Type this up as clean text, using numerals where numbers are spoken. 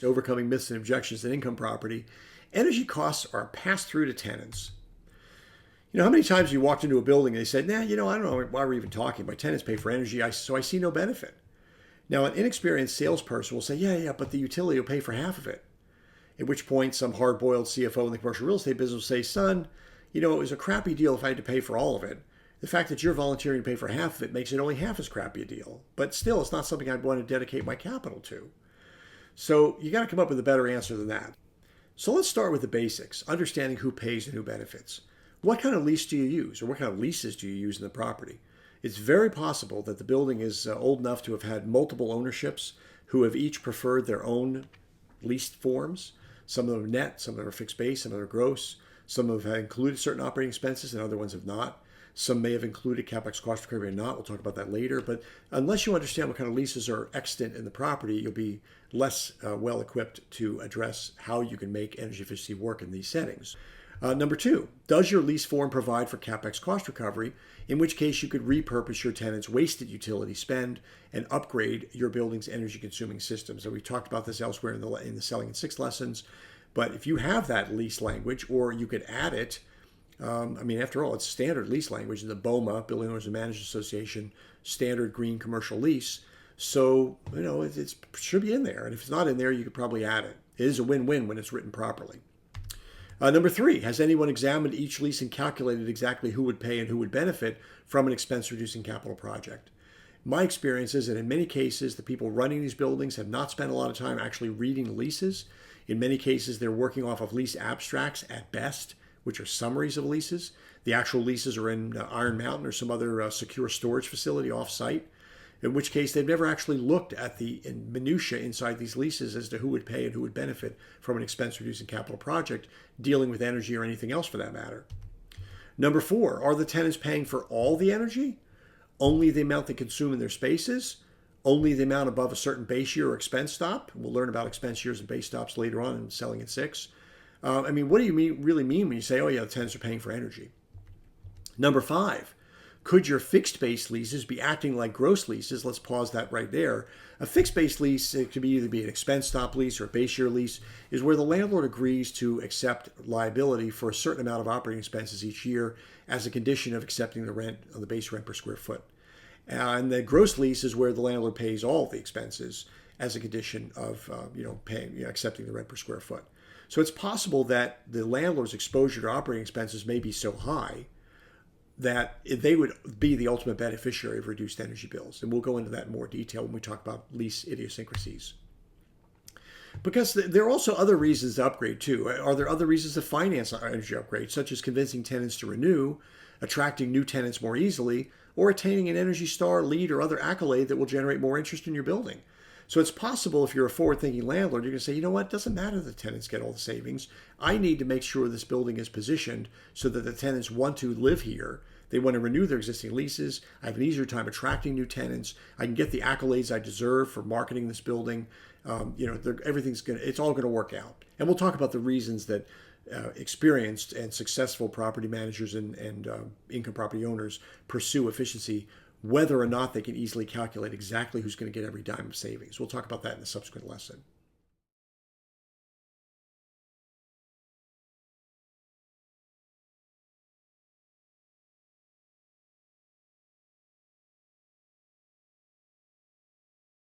overcoming myths and objections in income property, energy costs are passed through to tenants. You know, how many times you walked into a building and they said, nah, I don't know why we're even talking. My tenants pay for energy, so I see no benefit. Now, an inexperienced salesperson will say, yeah, but the utility will pay for half of it. At which point, some hard-boiled CFO in the commercial real estate business will say, son, it was a crappy deal if I had to pay for all of it. The fact that you're volunteering to pay for half of it makes it only half as crappy a deal. But still, it's not something I'd want to dedicate my capital to. So you got to come up with a better answer than that. So let's start with the basics, understanding who pays and who benefits. What kind of lease do you use, or what kind of leases do you use in the property? It's very possible that the building is old enough to have had multiple ownerships who have each preferred their own leased forms. Some of them are net, some of them are fixed base, some of them are gross. Some have included certain operating expenses and other ones have not. Some may have included CapEx cost recovery or not. We'll talk about that later. But unless you understand what kind of leases are extant in the property, you'll be less well equipped to address how you can make energy efficiency work in these settings. Number two, does your lease form provide for CapEx cost recovery, in which case you could repurpose your tenant's wasted utility spend and upgrade your building's energy consuming systems. And we talked about this elsewhere in the Selling in 6 lessons. But if you have that lease language, or you could add it, after all, it's standard lease language in the BOMA, Building Owners and Managers Association, standard green commercial lease. So, it should be in there. And if it's not in there, you could probably add it. It is a win-win when it's written properly. Number three, has anyone examined each lease and calculated exactly who would pay and who would benefit from an expense-reducing capital project? My experience is that in many cases, the people running these buildings have not spent a lot of time actually reading the leases. In many cases, they're working off of lease abstracts at best, which are summaries of leases. The actual leases are in Iron Mountain or some other secure storage facility off-site, in which case they've never actually looked at the minutiae inside these leases as to who would pay and who would benefit from an expense-reducing capital project dealing with energy or anything else for that matter. Number four, are the tenants paying for all the energy? Only the amount they consume in their spaces? Only the amount above a certain base year or expense stop? We'll learn about expense years and base stops later on in Selling in 6. What do you really mean when you say, the tenants are paying for energy? Number five, could your fixed base leases be acting like gross leases? Let's pause that right there. A fixed base lease, it could either be an expense stop lease or a base year lease, is where the landlord agrees to accept liability for a certain amount of operating expenses each year as a condition of accepting the rent on the base rent per square foot. And the gross lease is where the landlord pays all the expenses as a condition of accepting the rent per square foot. So it's possible that the landlord's exposure to operating expenses may be so high that they would be the ultimate beneficiary of reduced energy bills. And we'll go into that in more detail when we talk about lease idiosyncrasies. Because there are also other reasons to upgrade too. Are there other reasons to finance energy upgrades, such as convincing tenants to renew, attracting new tenants more easily, or attaining an Energy Star, LEED, or other accolade that will generate more interest in your building? So it's possible if you're a forward-thinking landlord, you're going to say, it doesn't matter that tenants get all the savings. I need to make sure this building is positioned so that the tenants want to live here. They want to renew their existing leases. I have an easier time attracting new tenants. I can get the accolades I deserve for marketing this building. It's all going to work out. And we'll talk about the reasons that experienced and successful property managers and income property owners pursue efficiency, whether or not they can easily calculate exactly who's going to get every dime of savings. We'll talk about that in a subsequent lesson.